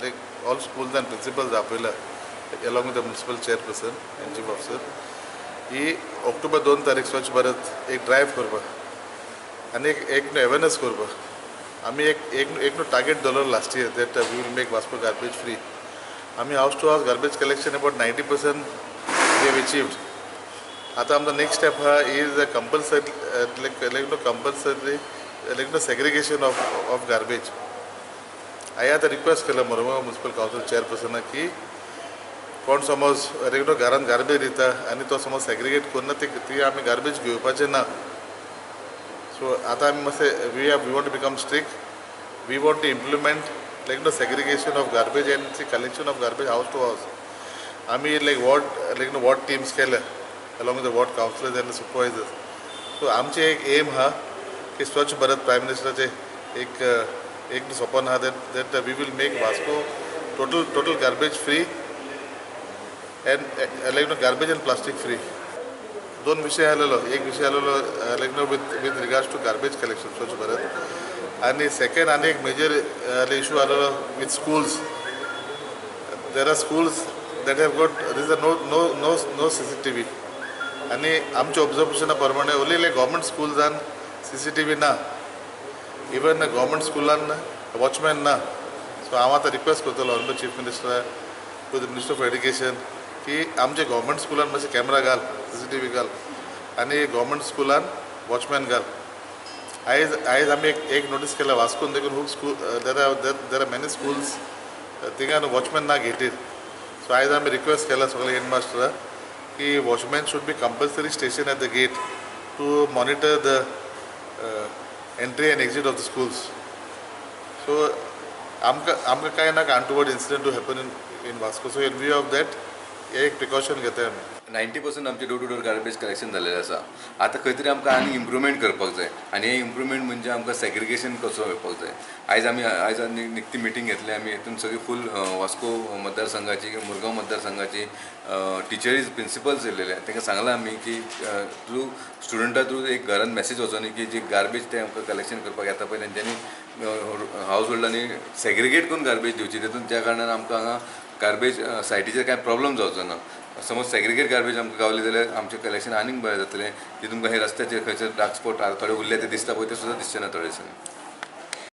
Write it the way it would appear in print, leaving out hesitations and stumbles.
like all schools and principals आपल्याला along with the municipal chairperson and chief officer he October 2 तारीख स्वच्छ भारत एक drive करपा आणि एक अवेअरनेस करपा आम्ही एक टार्गेट दवरलो last year that we will make Vasco garbage free. आम्ही house to house garbage collection about 90% we have achieved. आता आमचा नेक्स्ट स्टेप हा is a compulsory segregation of garbage. हांवें आतां रिक्वेस्ट केला मोरमुगांव म्युनिसिपल कावन्सिल चेअरपर्सनाक की कोण समज घरान गार्बेज दिता आनी तो समज सेग्रिगेट करना ती आमी गार्बेज घेवपाचें ना. सो आतां आमी मातशें we want to become strict. We want to implement segregation of garbage and collection of garbage house to house. आमी वॉर्ड टीम्स केल्या along with the ward councillors and the supervisors. So आमचे एक M हा की स्वच्छ Bharat prime मिनिस्टराचे एक स्वप्न हा that we will make Vasco total garbage free and garbage and plastic free. दोन विषय आलेलो. एक विषय आलेलो with regards to garbage collection स्वच्छ भारत आणि सेकंड आणि एक मेजर इशू आलेलो with schools. There are schools that have got there is no CCTV. आणि आमच्या ऑब्जर्वेशना प्रमाणे ओन्ली गव्हर्मेंट स्कूल्सान CCTV ना. इवन गव्हर्मेंट स्कूलान वॉचमॅन ना. सो हांव आतां रिक्वेस्ट करतलो honourable chief minister to the minister of education की आमच्या गव्हर्मेंट स्कूलान मातशें कॅमेरा घाल CCTV घाल आनी गव्हर्मेंट स्कूलान वॉचमॅन घाल. आयज आमी एक नोटीस केला वास्कोन देखून खूब school there are many schools थिंगान वॉचमॅन ना घेटीर. सो आयज आमी रिक्वेस्ट केला सगळे हेडमास्टरा कि watchman should be compulsory station at the gate to monitor the entry and exit of the schools. So आमकां कांय नाका untoward incident to happen in Vasco. So in view of that एक प्रिकॉशन घेता आमी. 90% आमचे door to door garbage collection जाल्लेलें आसा. आतां खंय तरी आमकां आनी इम्प्रुवमेंट करपाक जाय आनी हे इम्प्रुवमेंट म्हणजे आमकां सेग्रिगेशन कसो येवपाक जाय. आयज निकती मिटींग घेतली आमी. हितून सगळी फूल वास्को मतदारसंघाची मुरगांव मतदारसंघाची टिचरीज प्रिंसिपल्स येयलेले. तांकां सांगलां आमी की थ्रू स्टुडंटा थ्रू एक घरान मॅसेज वचोनी की जी गार्बेज ते आमकां कलेक्शन करपाक येता पळय तेंच्यांनी हावज होल्डांनी सेग्रिगेट करून गार्बेज दिवची. तितून त्या कारणान आमकां हांगा गार्बेज सायटीचेर कांय प्रॉब्लम जावचो ना. समज सेग्रिगेट गार्बेज आमकां गावली जाल्यार आमचें कलेक्शन आनीक बरें जातलें. तितून हे रस्त्याचेर खंयसर डार्क स्पॉट थोडे उरले ते दिसता पळय ते सुद्दां दिसचे ना थोडे दिसांनी.